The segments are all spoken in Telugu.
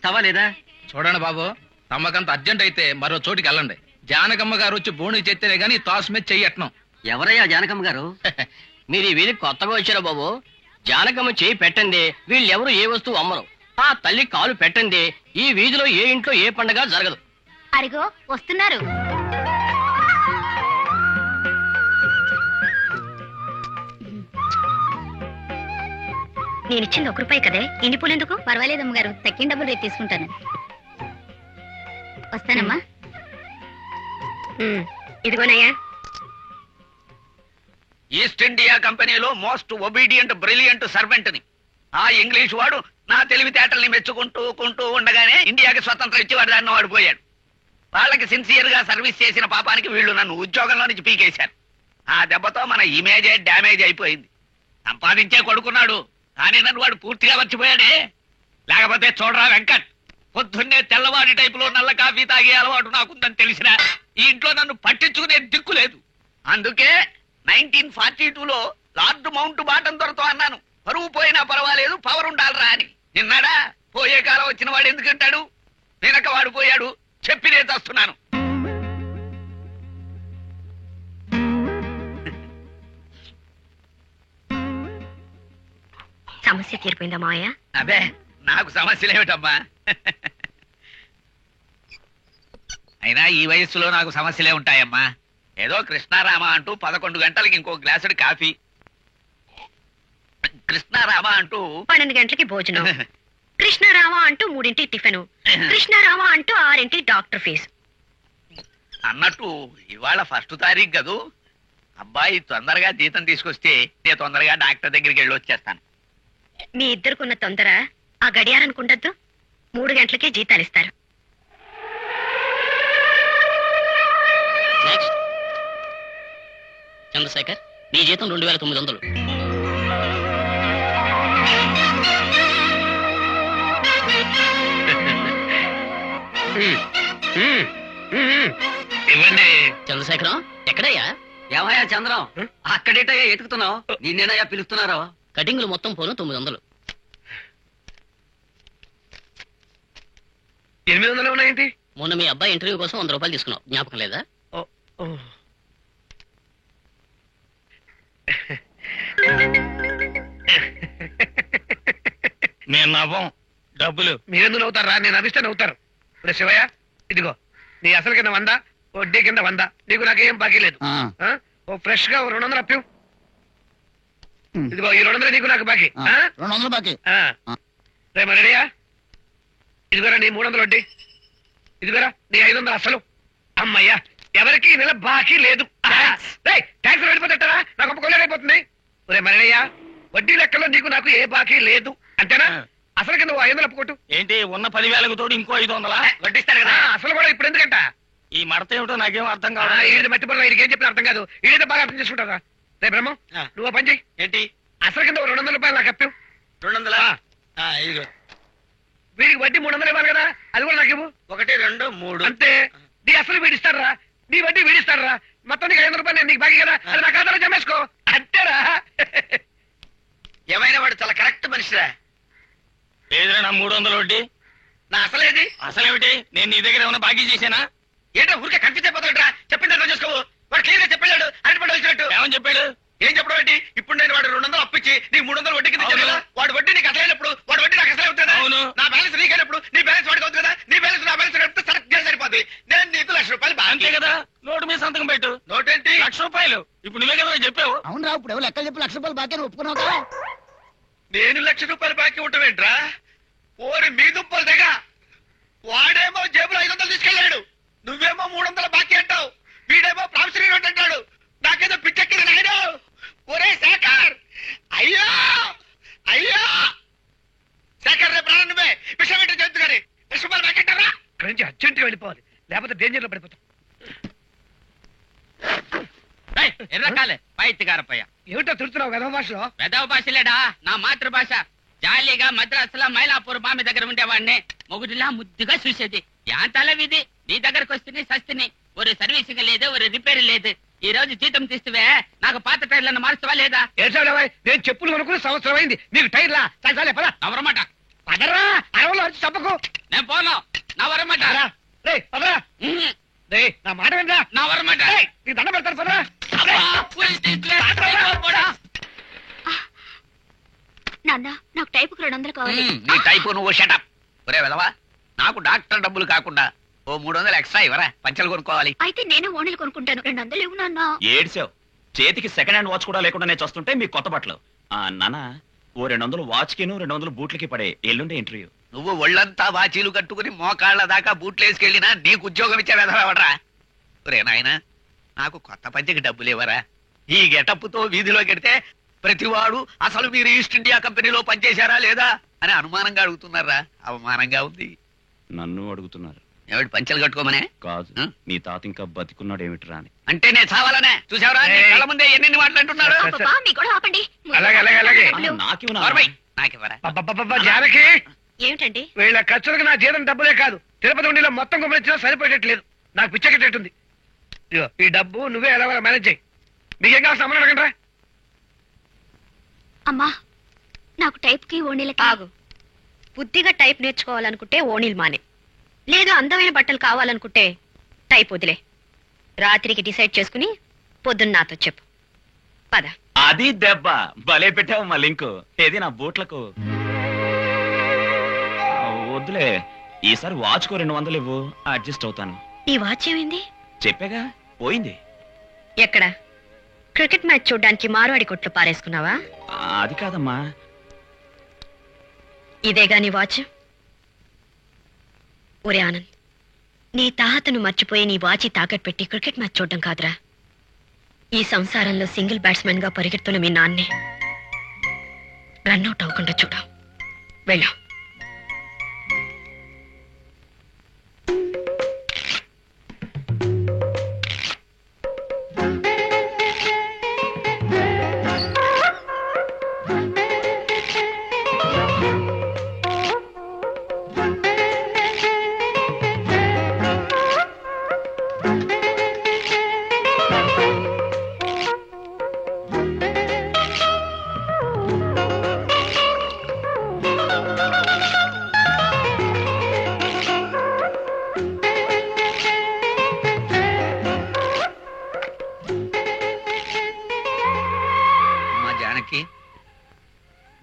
వస్తావా లేదా? చూడండి బాబు, తమ్మకంత అర్జెంట్ అయితే మరో చోటికి వెళ్ళండి. జానకమ్మ గారు వచ్చి బోణి చెప్తేనే గానీ తాసు మీద చెయ్యట్నం. ఎవరయ్యా జానకమ్మ గారు? మీరు ఈ వీధికి కొత్తగా వచ్చారా బాబు? జానకమ్మ చేయి పెట్టండి వీళ్ళెవరు ఏ వస్తువు అమ్మరు. ఆ తల్లి కాలు పెట్టండి ఈ వీధిలో ఏ ఇంట్లో ఏ పండగ జరగదు. అరిగో వస్తున్నారు. నేనిచ్చింది ₹1 కదే, ఇన్ని పూలు ఎందుకు? పర్వాలేదమ్మ గారు, తక్కిన డబ్బులు రేపు తీసుకుంటాను. వస్తానమ్మా. ఇదిగోనయ్యా. ఈస్ట్ ఇండియా కంపెనీలో మోస్ట్ ఒబీడియంట్ బ్రిలియంట్ సర్వెంట్ ని ఆ ఇంగ్లీష్ వాడు నా తెలివితేటల్ని మెచ్చుకుంటూ ఉండగానే ఇండియాకి స్వతంత్రం ఇచ్చి వాడు దాన్ని వాడు పోయాడు. వాళ్ళకి సిన్సియర్ గా సర్వీస్ చేసిన పాపానికి వీళ్ళు నన్ను ఉద్యోగంలో నుంచి పీకేశారు. ఆ దెబ్బతో మన ఇమేజే డ్యామేజ్ అయిపోయింది. సంపాదించే కొడుకున్నాడు కానీ నన్ను వాడు పూర్తిగా మర్చిపోయాడే. లేకపోతే చూడరా వెంకట్, పొద్దున్నే తెల్లవాడి టైపులో నల్ల కాఫీ తాగే అలవాటు నాకుందని తెలిసినా ఈ ఇంట్లో నన్ను పట్టించుకునే దిక్కు లేదు. అందుకే 1942లో లార్డ్ మౌంట్ బాటన్ దొరతో అన్నాను, పరువు పోయినా పర్వాలేదు పవర్ ఉండాలరా అని. నిన్నాడా? పోయే కాలం వచ్చిన వాడు ఎందుకంటాడు? వెనక వాడు పోయాడు, చెప్పినే తెస్తున్నాను. సమస్య తీరిపోయిందా మావయ్య? అబే నాకు సమస్యలేమిటమ్మా. అయినా ఈ వయస్సులో నాకు సమస్యలే ఉంటాయమ్మా. ఏదో కృష్ణారామ అంటూ 11 గంటలకి ఇంకో గ్లాసుడు కాఫీ, కృష్ణారామ అంటూ 12 గంటలకి భోజనం, కృష్ణారామ అంటూ 3ంటికి టిఫిన్, కృష్ణారామ అంటూ 6ంటికి డాక్టర్ ఫీజు. అన్నట్టు ఇవాళ 1 తారీఖు కదూ. అబ్బాయి తొందరగా జీతం తీసుకొస్తే నేను తొందరగా డాక్టర్ దగ్గరికి వెళ్ళి వచ్చేస్తాను. మీ ఇద్దరుకున్న తొందర ఆ గడియారానికి ఉండద్దు. 3 గంటలకే జీతాలు ఇస్తారు. చంద్రశేఖర్, నీ జీతం 2900. ఇవ్వండి. చంద్రశేఖరం ఎక్కడయ్యా? ఏమయ్యా చంద్రం, అక్కడేటయ్యా ఎతుకుతున్నావు? నిన్నేనయ్యా పిలుస్తున్నారో? కటింగులు మొత్తం పోను 900. 800 ఉన్నాయేంటి? మొన్న మీ అబ్బాయి ఇంటర్వ్యూ కోసం ₹100 తీసుకున్నావు, జ్ఞాపకం లేదా? నేను నవ్వం, డబ్బులు మీరెందుకు నవ్వుతారా? నేను అరిస్తే నవ్వుతారు. ఇప్పుడు శివయ్య, ఇదిగో నీ అసలు కింద 100, వడ్డీ కింద 100. నీకు నాకేం బాకీ లేదు. ఓ ఫ్రెష్ గా 200 అప్పు. ఇదిగో ఈ 200 నీకు నాకు బాకీ. 200 బాకీ. రేపు రెడీయా? ఇదిగోరా నీ 300 వడ్డీ, ఇదిగోరా నీ 500 అసలు. అమ్మయ్యా, ఎవరికి ఈ నెల బాకీ లేదు. ట్యాక్స్ వెళ్ళిపోతారా? నాకు ఒక కొల్లరైపోతుంది. రే మరయ్యా, వడ్డీ లెక్కలో నీకు నాకు ఏ బాకీ లేదు అంతేనా? అసలు కింద 500 అప్పు కొట్టు. ఏంటి, ఉన్న 10,000కు తోడు ఇంకో 500? వడ్డిస్తారు కదా. అసలు కూడా ఇప్పుడు ఎందుకంట? ఈ మడత ఏమిటో నాకేం అర్థం కాదు. ఈడి మట్టి పనులు ఈడికి ఏం చెప్పిన అర్థం కాదు. ఈడైతే బాగా అర్థం చేసుకుంటారా? రే బ్రహ్మ, నువ్వు పని చెయ్యి. ఏంటి? అసలు కింద 200 రూపాయలు నాకు అప్పు. 200? వీడికి వడ్డీ 300 ఇవ్వాలి కదా, అది కూడా నాకు ఇవ్వు. 1, 2, 3 అంతే. నీ అసలు వీడిస్తారా, నీ వడ్డీ వీడిస్తారా? మొత్తం నీకు 500 రూపాయలు నేను నీకు బాకీ కదా, అది నా ఖాతాలో జమేసుకో. అంతేరా? ఏమైనా వాడు చాలా కరెక్ట్ మనిషిరా. ఏదైనా నా 300 వడ్డీ నా అసలేది? అసలేమిటి? నేను నీ దగ్గర ఏమైనా బాకీ చేశానా? ఏంటో ఊరికే కన్ఫ్యూజ్ అయిపోతాడురా. చెప్పింది అర్థం చేసుకోవు. వాడు క్లియర్ గా చెప్పాడు, అరటిపడి వచ్చినట్టు. ఏమని చెప్పాడు? ఏం చెప్పడం ఏంటి? ఇప్పుడు నేను వాడు 200 అప్పించి నీకు 300 వడ్డీ కింద ఇచ్చాను కదా. వాడు వడ్డీ నీకు అసలైనప్పుడు వాడు వడ్డీ నాకు అసలే అవుతుంది. అవును. నా బ్యాలెన్స్ నీకైనప్పుడు నీ బ్యాలెన్స్ వాడికి అవుతుంది కదా. నీ బ్యాలెన్స్ నా బ్యాలెన్స్ కడితే సరిపోతుంది. నేను నీకు ₹1,00,000 అంతే కదా. నోటు మీద సంతకం పెట్టు. నోటేంటి? ₹1,00,000. ఇప్పుడు నువ్వే కదా చెప్పావు. అవును రా, ఇప్పుడు ఎవరు లెక్కలు చెప్పి ₹1,00,000 బాకీ ఒప్పుకున్నావు కదా. నేను ₹1,00,000 బాకీ ఉండటం ఏంట్రా? ఓరి మీ దుప్పలు తెగ. వాడేమో జేబులో 500 తీసుకెళ్ళాడు, నువ్వేమో 300 బాకీ అంటావు. వీడేమో ప్రామిసరీ నోట్ అంటాడు. నాకేదో పిచ్చెక్కింది నాయన. ఒరే శేఖర్, అయ్యో అయ్యో శేఖర్, రేపు రాను నువ్వే విషయం ఏంటో చెబుతు కానీ ₹1,00,000 బాకీ అంటారా? ఇక్కడి నుంచి అర్జెంట్ గా వెళ్ళిపోవాలి, లేకపోతే డేంజర్ లో పడిపోతాం. ఎర్రకాలే పైతిగారపయ్య. ఏమిటో తిడుతున్నావు వెధవ భాషలో? వెదవ భాషలేడా, నా మాతృభాష. జాలీగా మద్రాసులో మైలాపూర్ మామి దగ్గర ఉండేవాడిని. మొగుడిలా ముద్దుగా చూసేది. యాంతాల విధి నీ దగ్గరకు వస్తుంది సస్తిని. ఒరే సర్వీసింగ్ లేదు, ఒరే రిపేర్ లేదు. ఈ రోజు జీతం తీస్తువే, నాకు పాత టైర్లను మార్చవా లేదా? నేను చెప్పులు కొనుక్కుని సంవత్సరం అయింది, నీకు టైర్లా? పద. అవరమాట పదరా అరవలో వచ్చి చెప్పకు. నేను పోను. నా వరమాట. రే పదరా. రే నా మాట వినరా. నా వరమాట. నీకు దండ పెడతాను పదరా. నాన్న నాకు టైపుకి 200 కావాలి. నీ టైపు నువ్వు షటప్. ఒరే వెలవా, నాకు డాక్టర్ డబ్బులు కాకుండా ఓ 300 ఎక్స్ట్రా ఇవరా, పంచలు కొనుక్కోవాలి. అయితే నేను ఓణీలు కొనుక్కుంటాను. 200 ఇవ్వు నాన్న. ఏడ్చావు. చేతికి సెకండ్ హ్యాండ్ వాచ్ కూడా లేకుండా నేను చూస్తుంటే మీ కొత్త బట్టలు. నాన్న, ఓ 200 వాచ్కిను 200 బూట్లకి పడే. ఎల్లుండే ఇంటర్వ్యూ. నువ్వు ఒళ్ళంతా వాచీలు కట్టుకుని మోకాళ్ళ దాకా బూట్లేసుకెళ్ళినా నీకు ఉద్యోగం ఇచ్చే వెదరావడరా. ఒరే నాయన, నాకు కొత్త పంచకి డబ్బులు ఇవ్వరా. ఈ గెటప్పుతో వీధిలో కెడితే ప్రతివాడు అసలు మీరు ఈస్ట్ ఇండియా కంపెనీలో పనిచేశారా లేదా అని అనుమానంగా అడుగుతున్నారా. అవమానంగా ఉంది. నన్ను అడుగుతున్నారు. ఎవడు పంచలు కట్టుకోమనే కాదు, నీ తాత ఇంకా బతికున్నాడు ఏమిట్రా అని. అంటే నేను చావాలనే. చూసావరా, నీ కళ్ళ ముందే ఎన్ని మాటలు అంటున్నాడు. అబ్బబ్బా, మీ కూడా ఆపండి. నాకివ్వరా. జానకి, ఏమిటండి? వీళ్ళ ఖర్చులకు నా జీతం డబ్బులే కాదు, తిరుపతి ఉండిలో మొత్తం గుమ్మరించినా సరిపోయేటట్లేదు. నాకు పిచ్చకెట్టేటుంది. ఇదిగో ఈ డబ్బు నువ్వే ఎలా మేనేజ్ చేయి. మీకేం కావాలి సమానం అడగండి. అమ్మా, నాకు టైప్కి ఓణీలకి. ఆగు. బుద్ధిగా టైప్ నేర్చుకోవాలనుకుంటే ఓణీలు మానే, లేదు అందమైన బట్టలు కావాలనుకుంటే టైప్ వదిలే. రాత్రికి డిసైడ్ చేసుకుని పొద్దున్న నాతో చెప్పు. పద. అది దెబ్బ భలే పెట్టావు మా లింకు. ఏది నా బూట్లకు. వద్దులే, ఈసారి వాచ్కో 200 ఇవ్వు, అడ్జస్ట్ అవుతాను. నీ వాచ్ ఏమైంది? చెప్పాగా, పోయింది. ఎక్కడ? క్రికెట్ మ్యాచ్ చూడ్డానికి మార్వాడి కొట్లు పారేసుకున్నావా? అది కాదమ్మా. ఇదేగా నీ వాచ్? ఒరే ఆనంద్, నీ తాహతను మర్చిపోయి నీ వాచి తాకట్టు పెట్టి క్రికెట్ మ్యాచ్ చూడడం కాదురా. ఈ సంసారంలో సింగిల్ బ్యాట్స్మెన్ గా పరిగెడుతున్న మీ నాన్నే రన్అట్ అవ్వకుండా చూడ. వెళ్ళా.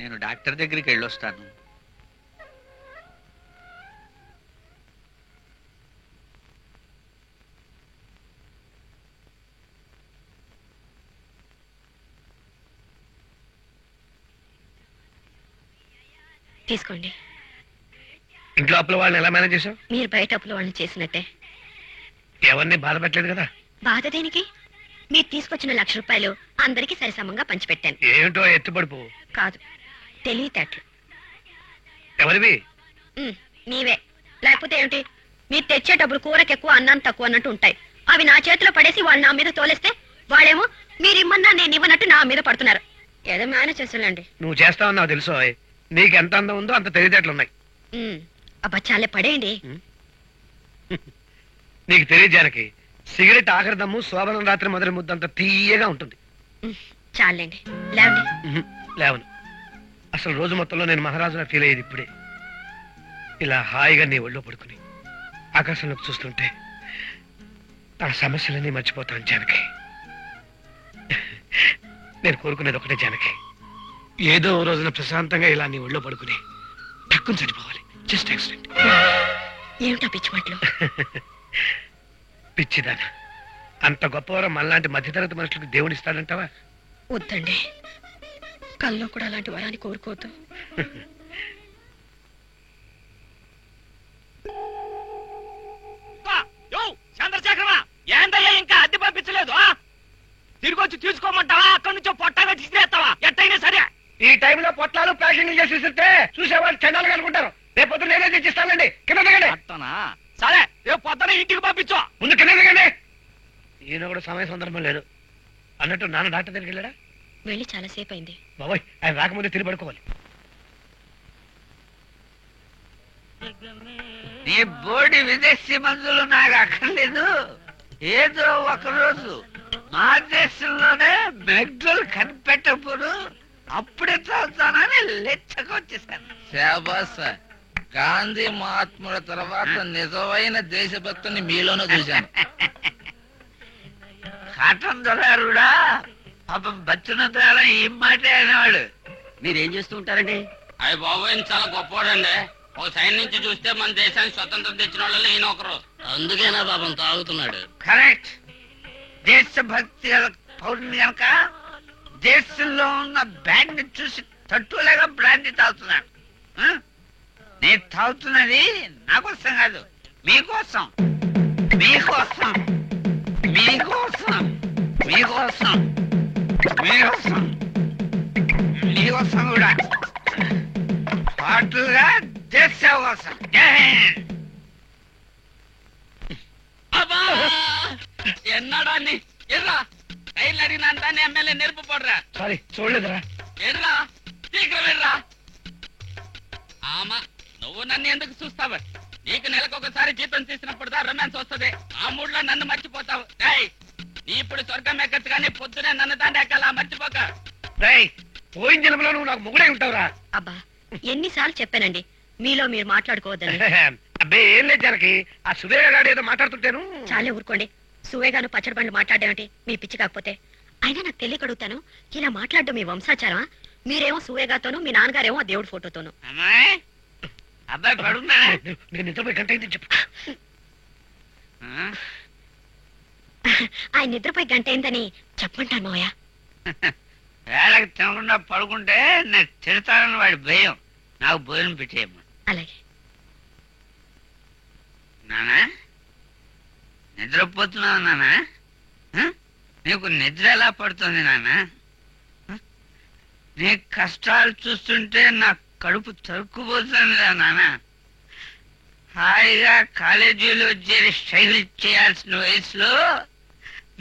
నేను డాక్టర్ దగ్గరికి వెళ్ళొస్తాను. తీసుకోండి. ఇంట్లో అప్పుల వాళ్ళని ఎలా మేనేజ్ చేసావు? మీరు బయట అప్పుల వాళ్ళని చేసినట్టే. ఎవరిని బాధ పెట్టలేదు కదా? బాధ దేనికి? మీరు తీసుకొచ్చిన 1,00,000 రూపాయలు అందరికీ సరిసమంగా పంచిపెట్టాను. ఏమిటో ఎత్తుపడిపో. కాదు, తెలివితేటలు. ఎవరివి? నీవే. లేకపోతే ఏమిటి? మీరు తెచ్చే డబ్బులు కూరకి ఎక్కువ అన్నాన్ని తక్కువ అన్నట్టు ఉంటాయి. అవి నా చేతిలో పడేసి వాళ్ళు నా మీద తోలేస్తే వాళ్ళేమో మీరు ఇమ్మన్నా నేను ఇవ్వనట్టు నా మీద పడుతున్నారు. ఏదో మేనేజ్ చేసాలండి. నువ్వు చేస్తావని నాకు తెలుసు. నీకు ఎంత అందం ఉందో అంత తెలివితేటలు ఉన్నాయి. అబ్బా చాలే, పడేయండి. నీకు తెలియదు జానకి, సిగరెట్ ఆఖరి దమ్ము శోభనం రాత్రి మొదటి ముద్దంత తీయగా ఉంటుంది. చాలండి, లేవండి. లేవను. అసలు రోజు మొత్తంలో నేను మహారాజులా ఫీల్ అయ్యేది ఇప్పుడే. ఇలా హాయిగా నీ ఒళ్ళో పడుకుని ఆకాశంలోకి చూస్తుంటే నా సమస్యలన్నీ మర్చిపోతాను జానకి. నేను కోరుకునేది ఒకటే జానకి, ఏదో ఓ రోజున ప్రశాంతంగా ఇలా నీ ఒళ్ళో పడుకుని టక్కుని చనిపోవాలి. Just accident. ఏమిటా పిచ్చి మాటలు? పిచ్చిదానా, అంత గొప్పవారం మనలాంటి మధ్యతరగతి మనుషులకు దేవుడు ఇస్తాడంటావా? వద్దండి, కల్లో కూడా అలాంటి వరాన్ని కోరుకోవద్దు. చంద్రశేఖరమా, ఏందయ్యా ఇంకా అద్దె పంపించలేదు? తిరిగి వచ్చి తీసుకోమంటావా? అక్కడి నుంచో పొట్టాగా తీసుకురేస్తావా? ఎట్టయినా సరే. ఈ టైంలో పొట్లాలు ప్యాకింగ్ చేసేసితే చూసేవాళ్ళు చెండాలుగా అనుకుంటారు. రేపు నేనే తెచ్చిస్తానండి. కింద దిగండి. సరే, రేపు పొద్దున ఇంటికి పంపించు. ముందు కింద దిగండి. ఈయన కూడా సమయ సందర్భం లేదు అన్నట్టు నాన్న డాక్టర్ దగ్గరికి వెళ్ళాడా? వెళ్ళి చాలాసేపు అయింది బాబోయ్, ఆయన రాకముందే తిరిగి పడుకోవాలి. నీ బోడి విదేశీ మందులు నాకు అక్కర్లేదు. ఏదో ఒకరోజు మా దేశంలోనే మెగ్డల్ కనిపెట్టప్పుడు అప్పుడే చదువుతానని లెచ్చకొచ్చేసాను. శాబాస్. గాంధీ మహాత్ముల తర్వాత నిజమైన దేశభక్తుని మీలోనూ చూశాను. కాటన్ దొరారుడా పాపం బచ్చినంత ఏం మాట అనేవాడు. మీరేం చేస్తూ ఉంటారండి? అయ్య బాబోయ్ చాలా గొప్పవాడండి. ఒక సైడ్ నుంచి చూస్తే మన దేశానికి స్వతంత్రం తెచ్చిన వాళ్ళు ఈయన ఒకరు. అందుకేనా పాపం తాగుతున్నాడు. కరెక్ట్. దేశభక్తి గల పౌరుని కనుక దేశంలో ఉన్న బ్యాండ్ చూసి తట్టులేగా బ్రాండ్ తాగుతున్నాడు. నేను తాగుతున్నది నా కోసం కాదు, మీకోసం మీకోసం మీకోసం మీకోసం మీకోసం మీకోసం కూడా పాటలుగా దేశ సేవ కోసం. అబ్బా ఎన్నాడాన్ని ఎర్రా టైర్లు అడిగినంతాన్ని ఎమ్మెల్యే నెరుపు పోడ్రా. సారీ చూడలేదురా. ఎర్రా శీఘ్రం ఎర్రా. ఆమా నువ్వు నన్ను ఎందుకు చూస్తావు? నీకు నెలకొకసారి జీతం తీసినప్పుడు దా రొమాన్స్ వస్తుంది. ఆ మూడ్లో నన్ను మర్చిపోతావు. నీ ఇప్పుడు స్వర్గం ఎక్కచ్చు కానీ పొద్దునే నన్ను దాండి ఎక్కాలా మర్చిపోక. పోయిన జన్మలో నువ్వు నాకు మొగుడే ఉంటావురా. అబ్బా ఎన్నిసార్లు చెప్పానండి మీలో మీరు మాట్లాడుకోవద్దని. అబ్బే ఏం లేదు జనకి. ఆ సురేఖ గారు ఏదో మాట్లాడుతుంటాను. చాలే ఊరుకోండి. సువేగాను పచ్చడి బండ్లు మాట్లాడేమిటి మీ పిచ్చి కాకపోతే? అయినా నాకు తెలియక అడుగుతాను, ఇలా మాట్లాడడం మీ వంశాచారమా? మీరేమో సువేగాతోనూ మీ నాన్నగారేమో ఆ దేవుడి ఫోటోతోనూ. అమ్మాయి అబ్బాయి పడున్నా నేను నిద్రపోయి గంట అయింది చెప్పు. ఆయన నిద్రపోయి గంట అయిందని చెప్పమంటాను మావయ్య. వేళకి తినకుండా పడుకుంటే నేను తిడతానని వాడి భయం. నాకు భోజనం పెట్టేయమ్మా. అలాగే. నానా నిద్రపోతున్నావు నానా? నీకు నిద్ర ఎలా పడుతుంది నానా? నీ కష్టాలు చూస్తుంటే నా కడుపు తరుక్కుపోతుంది నానా. హాయిగా కాలేజీలో చేరి స్టైల్ చేయాల్సిన వయసులో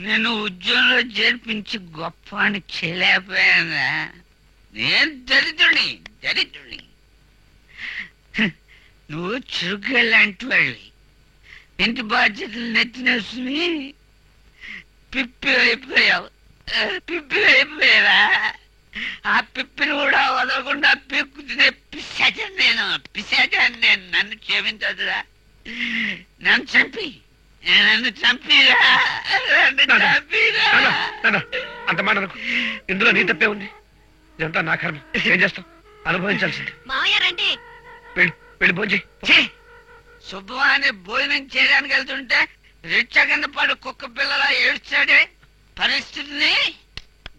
నేను ఉద్యోగంలో చేర్పించి గొప్ప అని చేయలేకపోయానా? నేను దరిద్రుని దరిద్రుని. నువ్వు చురుగ్గా లాంటి వాడివి. ఇంటి బాధ్యతలు నెత్తినేసుకుని పిప్పి అయిపోయావు. పిప్పి అయిపోయారా? ఆ పిప్పిని కూడా వదలకుండా పిక్కు తినే పిశాచాన్ని నేను. పిశాచాన్ని నేను. నన్ను క్షమించదురా. నన్ను చంపి నన్ను చంపిరా. నన్ను చంపిరా. అంత మాట నాకు. ఇందులో నీ తప్పే ఉంది. ఇదంతా నా కర్మ. ఏం చేస్తాం? అనుభవించాల్సింది. మావయ్య రండి. వెళ్ళి భోజనం ఛీ! శుభ్రవాణి భోజనం చేయడానికి వెళ్తుంటే రిక్షా కింద పడు కుక్క పిల్లలా ఏడ్చాడే. పరిస్థితిని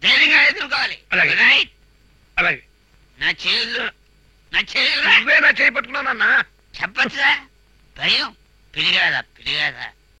ధైర్యంగా ఎదుర్కోవాలి. అలాగే. రైట్? అలాగే. నా చేతులు నువ్వే నా చేయి పట్టుకున్నానన్నా. చెప్పచ్చా? భయం పిరిగాదా పిరిగాదా